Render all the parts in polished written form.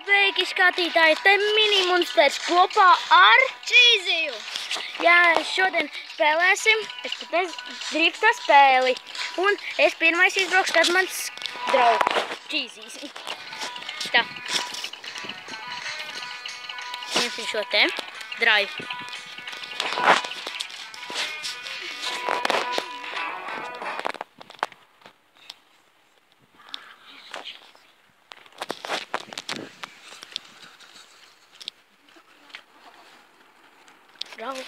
Sveiki, skatītāji! Te Mini Monsters kopā ar Čīziju! Jā, šodien spēlēsim, es pat drīkstu spēli. Un es pirmais izbraukšu, kad mans draugs Čīzīs. Tā. Ņemsim šo te drive. Bravo.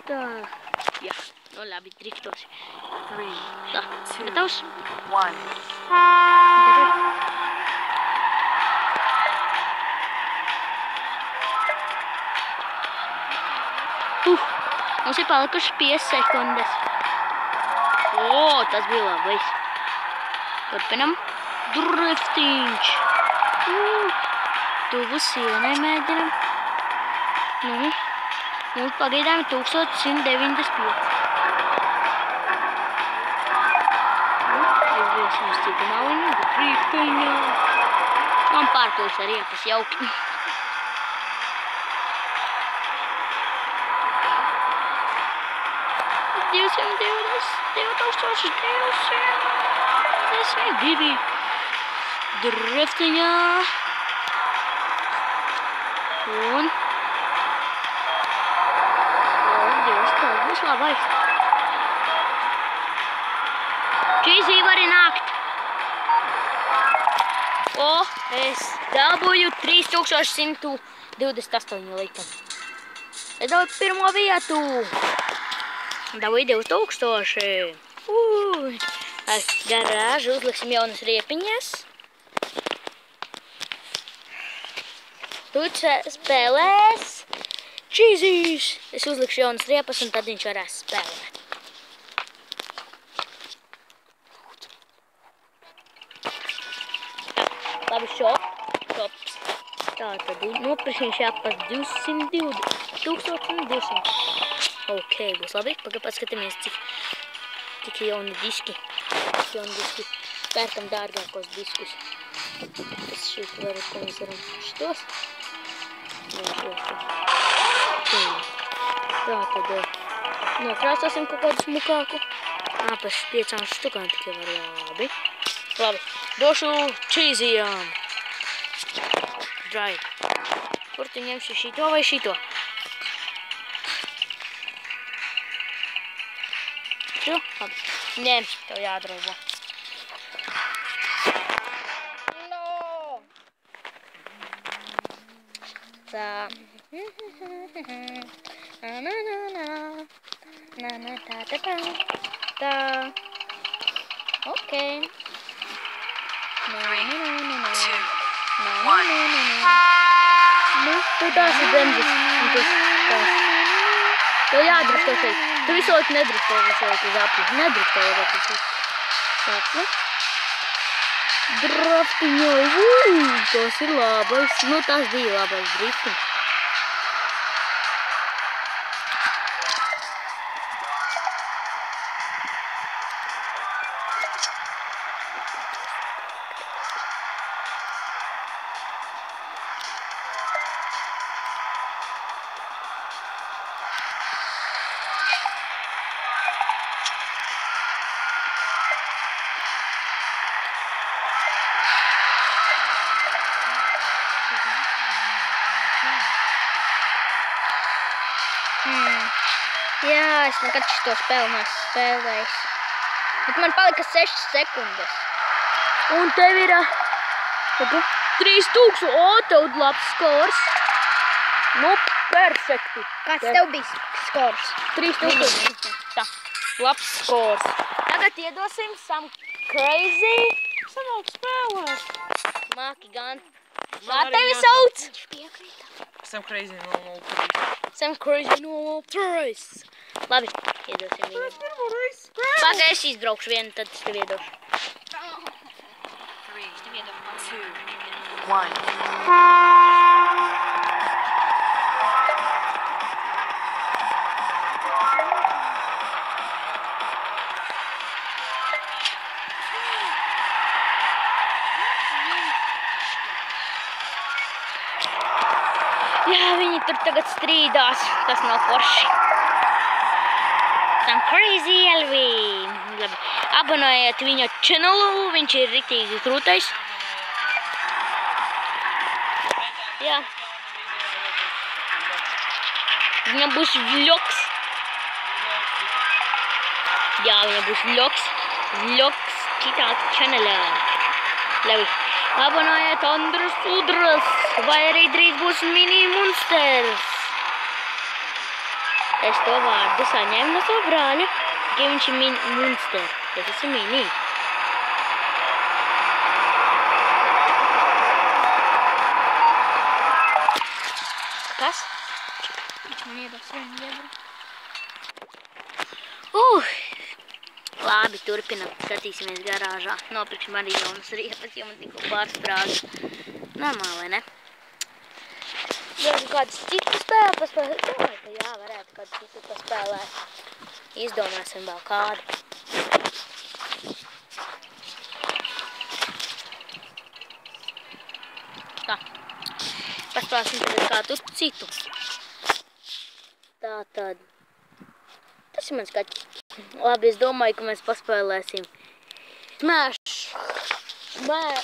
Tā. Jā, no labi, driftosi. 3, Tā, 2, gatavs? 1. Mums ir palikuši 5 sekundes. O, tas bija labais. Turpinam. Driftiņš. Tuvu sienai mēģinam. Nu, mums pagaidām ir 1195. Aizviesim uz citu maliņu, bet driftiņā. Man pārpils ar iepas jauki. Driftiņā. Un. Dievs, tas būs labais. Čīzī vari nākt. O, es dabūju 3128 likam. Es dabūju pirmo vietu. Dabūju 2000. Ar garāžu uzliksim jaunas riepiņas. Tu spēlēs Čīzīs. Es uzlikšu jaunas riepas un tad viņš varēs spēlēt. Labi, šops. Tā tad nopirksim šāpas 1200. Ok, būs labi. Pagad paskatāmies, cik jauni diski. Pērkam dārgākos diskus. Tas šeit varu, ko mēs varam šitos. Tā tad nokrāsosim kaut kādu smukāku. Pēc 5 štukām tikai var labi. Labi, došu Čīzijām. Drive. Kur tu ņemsi šito vai šito? Šo? Labi. Ņem, tev jādrobo. Tā. Tā. Ok. 3, 2, 1. Nu, tu tās ir bremzes. Tev jādrifto šeit. Tu visu laiku nedrifto uz apli. Nedrifto jau apli. Apli. Driftiņoj. Tas ir labais. Nu, tas bija labais driftiņš. Jā, es nekad šito spēli neesmu spēlējis. Bet man palika 6 sekundes. Un tev ir 3000. O, tev labs skors. Nu, perfekti. Kāds tev bija skors? 3000. Tā, labs skors. Tagad iedosim Some Crazy. Sanāk spēlēt. Māki gan. Kā tevi sauc? Some Crazy 003. Some Crazy 003. Labi, iedosim viņu. Paga, es izbraukšu vienu, tad es tev iedošu. 3, 2, 1. Jā, viņi tur tagad strīdās. Tas nav forši. Some crazy Elvi. Labi. Abonojiet viņa channelu. Viņš ir riktīgi krūtais. Jā. Viņam būs vlogs. Jā, viņam būs vlogs. Vlogs citā channelā. Labi. Abonojiet Andrus Udras. Vai arī drīz būs mini monsters. Es to vārdu saņēmu no savu brāļa, ka viņš ir mini monster. Es esmu mini. Kas? Viņš man iedos vienu iebru. Labi, turpinam. Skatīsimies garāžā. Nopirksim arī jaunas riepas, jo man tikko pārsprāga. Normāli, vai ne? Varētu kādas citas spēles paspēlēt. Domāju, ka jā, varētu kādas citas paspēlēt. Izdomāsim vēl kādu. Tā. Paspēlēsim tagad kādu citu. Tātad. Tas ir mans kaķis. Labi, es domāju, ka mēs paspēlēsim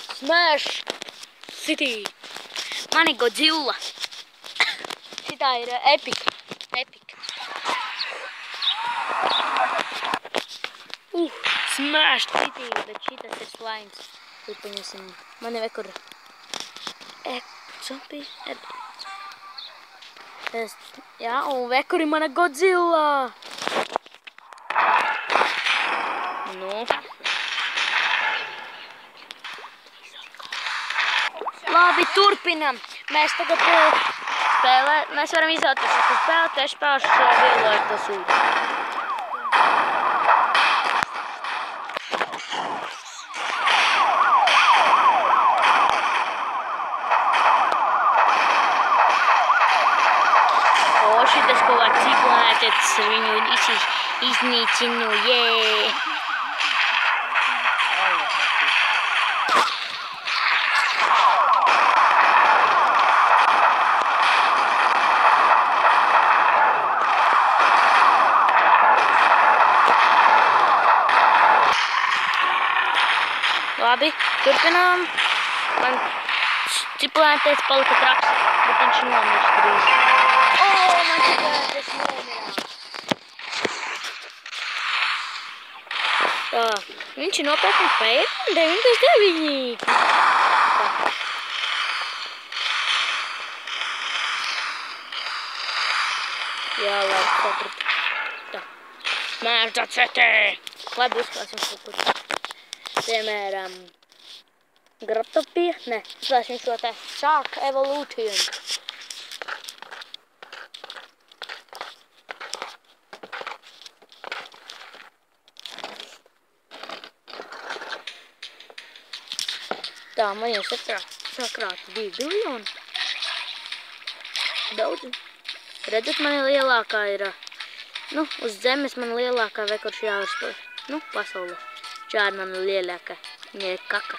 Smash City. Man ir Godzilla. Šitā ir Epic. Smash City, bet šitas ir slimes. Tad paņemsim. Man ir vekur Jā, un vekur ir mana Godzilla. Nu. Labi, turpinam. Mēs tagad spēlēt. Mēs varam izvēlēties, ko spēlēt, es spēlēšu šo violeto sūdu. O, šitas kaut kā ciklētets, viņu iznīcinu, jē! Labi, turpinām. Man ciklētets palika traks, bet viņš nomirst drīz. Man ciklētets nomirās. Tā, viņš ir nopietni pēc 99. Tā. Jā, labi, sapratu. Tā. Mērta cetē. Labi, uzklāsim kaut kur. Piemēram, Grotopija, ne, uzklāsim šo te Shark Evolution. Tā, man jau sakrāta 2 biljoni. Daudz. Redzat, man lielākā ir, uz zemes man lielākā vekurš jāuzspēr. Pasaulē. Čā ir mana lielākā. Viņa ir kaka.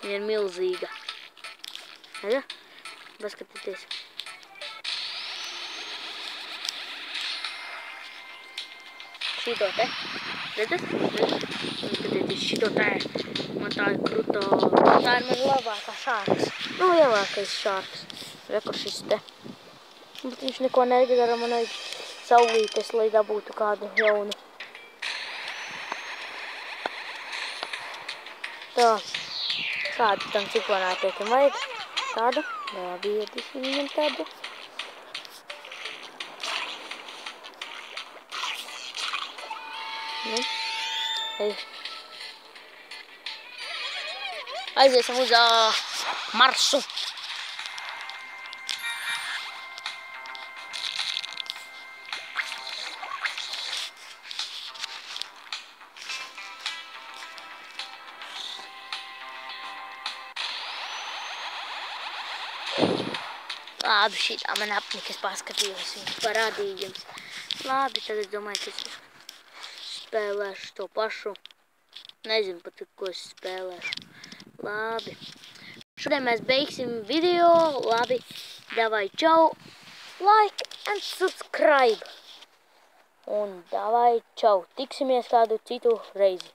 Viņa ir milzīga. Redz? Paskatieties. Šito te. Redzat? Paskatieties šito te. Man tā ir krutā. Tā ir man labākā šārks. Lielākais šārks. Rekur šis te. Bet viņš neko nedara. Man vajag saulītes, lai dabūtu kādu jaunu. Tā, kādu tam ciklonātiekam vajag? Tādu? Labi, iedīsim viņam tādu. Aiziesim uz Marsu. Labi, šitā man apnikas paskatījos, viņas parādīja jums. Labi, tad es domāju, ka es spēlēšu to pašu. Nezinu pat, ko es spēlēšu. Labi. Šodien mēs beigsim video. Labi, Davai, čau! Like and subscribe! Un davai, čau! Tiksimies kādu citu reizi!